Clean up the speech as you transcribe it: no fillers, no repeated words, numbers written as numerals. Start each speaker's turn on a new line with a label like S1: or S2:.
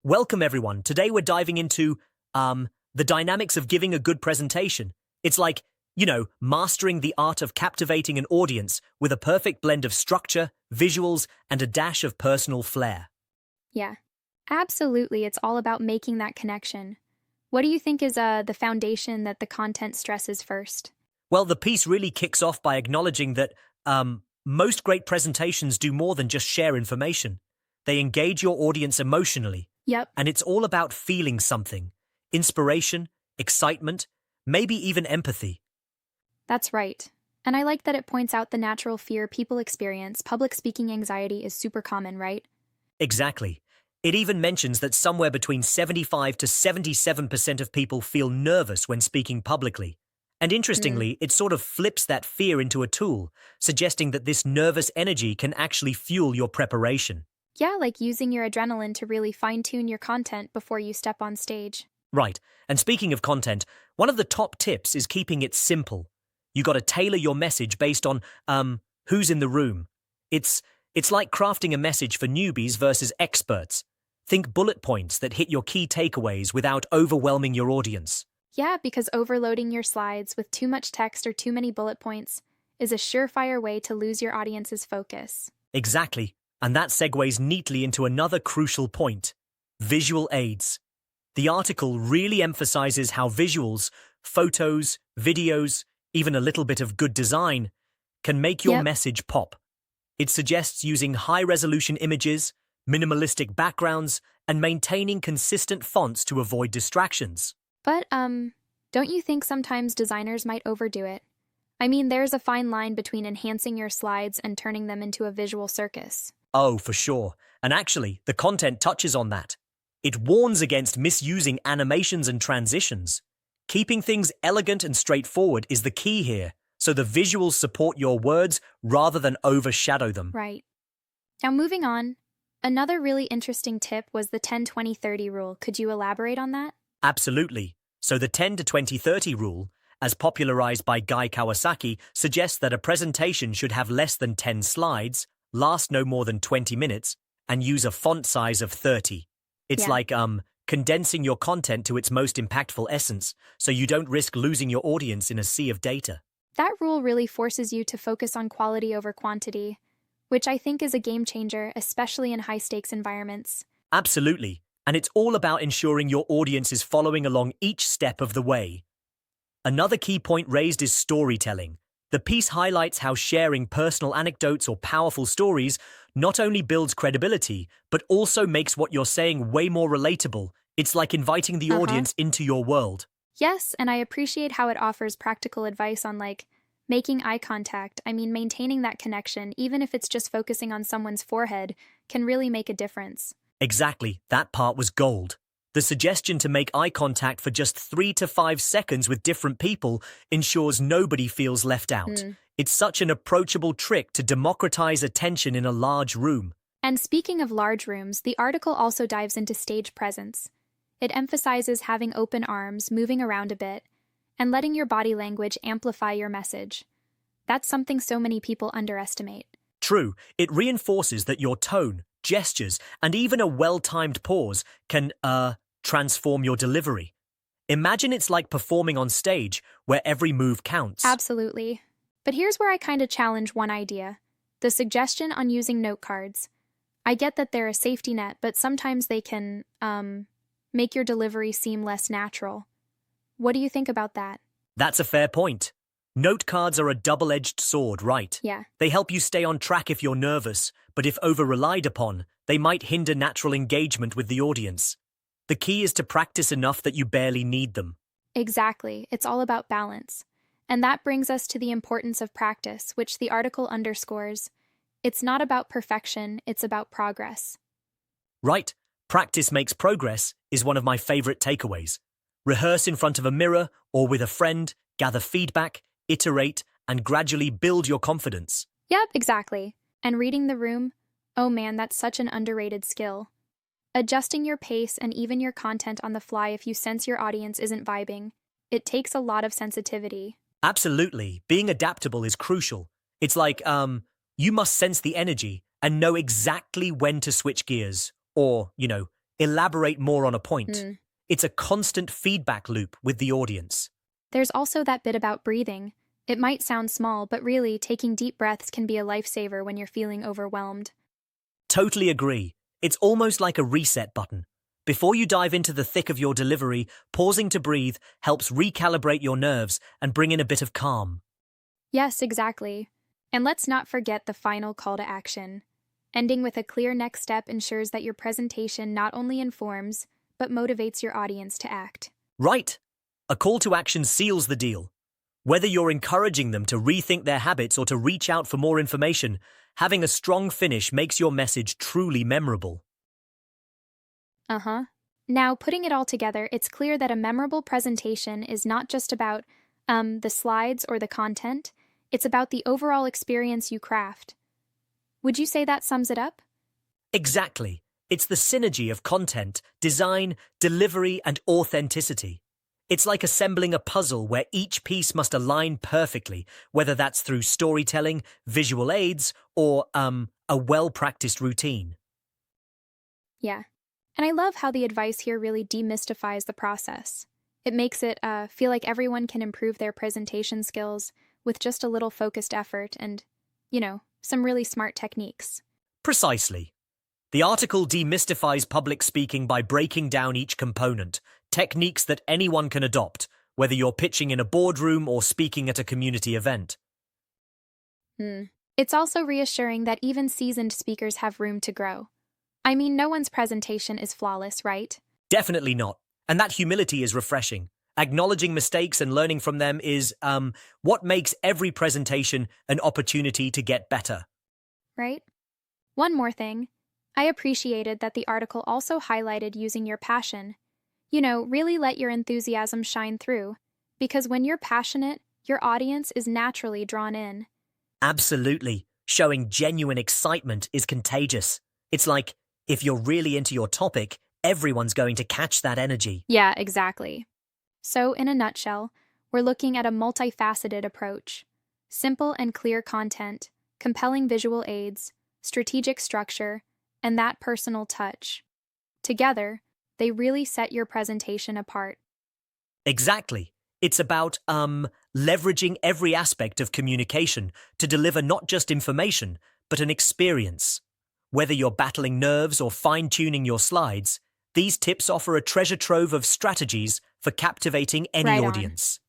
S1: Welcome everyone. Today we're diving into the dynamics of giving a good presentation. It's like, mastering the art of captivating an audience with a perfect blend of structure, visuals, and a dash of personal flair.
S2: Yeah, absolutely. It's all about making that connection. What do you think is the foundation that the content stresses first?
S1: Well, the piece really kicks off by acknowledging that most great presentations do more than just share information. They engage your audience emotionally.
S2: Yep,
S1: And it's all about feeling something: inspiration, excitement, maybe even empathy.
S2: that's right. And I like that it points out the natural fear people experience. Public speaking anxiety is super common, right?
S1: Exactly. It even mentions that somewhere between 75 to 77% of people feel nervous when speaking publicly. And
S2: Hmm.
S1: interestingly, it sort of flips that fear into a tool, suggesting that this nervous energy can actually fuel your preparation.
S2: Yeah, like using your adrenaline to really fine tune your content before you step on stage.
S1: Right. And speaking of content, one of the top tips is keeping it simple. You got to tailor your message based on who's in the room. It's it's like crafting a message for newbies versus experts. Think bullet points that hit your key takeaways without overwhelming your audience.
S2: Yeah, because overloading your slides with too much text or too many bullet points is a surefire way to lose your audience's focus.
S1: Exactly. And that segues neatly into another crucial point: visual aids. The article really emphasizes how visuals, photos, videos, even a little bit of good design can make your
S2: Yep.
S1: message pop. It suggests using high-resolution images, minimalistic backgrounds, and maintaining consistent fonts to avoid distractions.
S2: But, don't you think sometimes designers might overdo it? I mean, there's a fine line between enhancing your slides and turning them into a visual circus.
S1: Oh, for sure. And actually, the content touches on that. It warns against misusing animations and transitions. Keeping things elegant and straightforward is the key here, so the visuals support your words rather than overshadow them.
S2: Right. Now, moving on, another really interesting tip was the 10-20-30 rule. Could you elaborate on that?
S1: Absolutely. So the 10 to 20-30 rule, as popularized by Guy Kawasaki, suggests that a presentation should have less than 10 slides, last no more than 20 minutes, and use a font size of 30. It's
S2: Yeah.
S1: like condensing your content to its most impactful essence, so you don't risk losing your audience in a sea of data.
S2: That rule really forces you to focus on quality over quantity, which I think is a game changer, especially in high stakes environments.
S1: Absolutely. And it's all about ensuring your audience is following along each step of the way. Another key point raised is storytelling. The piece highlights how sharing personal anecdotes or powerful stories not only builds credibility, but also makes what you're saying way more relatable. It's like inviting the
S2: Uh huh.
S1: audience into your world.
S2: Yes, and I appreciate how it offers practical advice on making eye contact. I mean, maintaining that connection, even if it's just focusing on someone's forehead, can really make a difference.
S1: Exactly, that part was gold. The suggestion to make eye contact for just 3 to 5 seconds with different people ensures nobody feels left out.
S2: Hmm.
S1: It's such an approachable trick to democratize attention in a large room.
S2: And speaking of large rooms, the article also dives into stage presence. It emphasizes having open arms, moving around a bit, and letting your body language amplify your message. That's something so many people underestimate.
S1: True, it reinforces that your tone, gestures, and even a well-timed pause can, transform your delivery. Imagine it's like performing on stage, where every move counts.
S2: Absolutely. But here's where I kind of challenge one idea: the suggestion on using note cards. I get that they're a safety net, but sometimes they can, make your delivery seem less natural. What do you think about that?
S1: That's a fair point. Note cards are a double-edged sword, right?
S2: Yeah.
S1: They help you stay on track if you're nervous, but if over-relied upon, they might hinder natural engagement with the audience. The key is to practice enough that you barely need them.
S2: Exactly. It's all about balance. And that brings us to the importance of practice, which the article underscores. It's not about perfection, it's about progress.
S1: Right, practice makes progress is one of my favorite takeaways. Rehearse in front of a mirror or with a friend, gather feedback, iterate, and gradually build your confidence.
S2: Yep, exactly. And reading the room, oh man, that's such an underrated skill. Adjusting your pace and even your content on the fly if you sense your audience isn't vibing. It takes a lot of sensitivity.
S1: Absolutely, being adaptable is crucial. It's like, you must sense the energy and know exactly when to switch gears or, elaborate more on a point.
S2: Mm.
S1: It's a constant feedback loop with the audience.
S2: There's also that bit about breathing. It might sound small, but really, taking deep breaths can be a lifesaver when you're feeling overwhelmed.
S1: Totally agree. It's almost like a reset button. Before you dive into the thick of your delivery, pausing to breathe helps recalibrate your nerves and bring in a bit of calm.
S2: Yes, exactly. And let's not forget the final call to action. Ending with a clear next step ensures that your presentation not only informs, but motivates your audience to act.
S1: Right. A call to action seals the deal. Whether you're encouraging them to rethink their habits or to reach out for more information, having a strong finish makes your message truly memorable.
S2: Uh-huh. Now, putting it all together, it's clear that a memorable presentation is not just about, the slides or the content. It's about the overall experience you craft. Would you say that sums it up?
S1: Exactly. It's the synergy of content, design, delivery, and authenticity. It's like assembling a puzzle where each piece must align perfectly, whether that's through storytelling, visual aids, or, a well-practiced routine.
S2: Yeah. And I love how the advice here really demystifies the process. It makes it feel like everyone can improve their presentation skills with just a little focused effort and, some really smart techniques.
S1: Precisely. The article demystifies public speaking by breaking down each component, techniques that anyone can adopt, whether you're pitching in a boardroom or speaking at a community event.
S2: It's also reassuring that even seasoned speakers have room to grow. I mean, no one's presentation is flawless, right?
S1: Definitely not. And that humility is refreshing. Acknowledging mistakes and learning from them is, what makes every presentation an opportunity to get better.
S2: Right? One more thing. I appreciated that the article also highlighted using your passion. Really let your enthusiasm shine through. Because when you're passionate, your audience is naturally drawn in.
S1: Absolutely. Showing genuine excitement is contagious. It's like, if you're really into your topic, everyone's going to catch that energy.
S2: Yeah, exactly. So, in a nutshell, we're looking at a multifaceted approach. Simple and clear content, compelling visual aids, strategic structure, and that personal touch. Together, they really set your presentation apart.
S1: Exactly. It's about, leveraging every aspect of communication to deliver not just information, but an experience. Whether you're battling nerves or fine-tuning your slides, these tips offer a treasure trove of strategies for captivating any
S2: Right on.
S1: audience.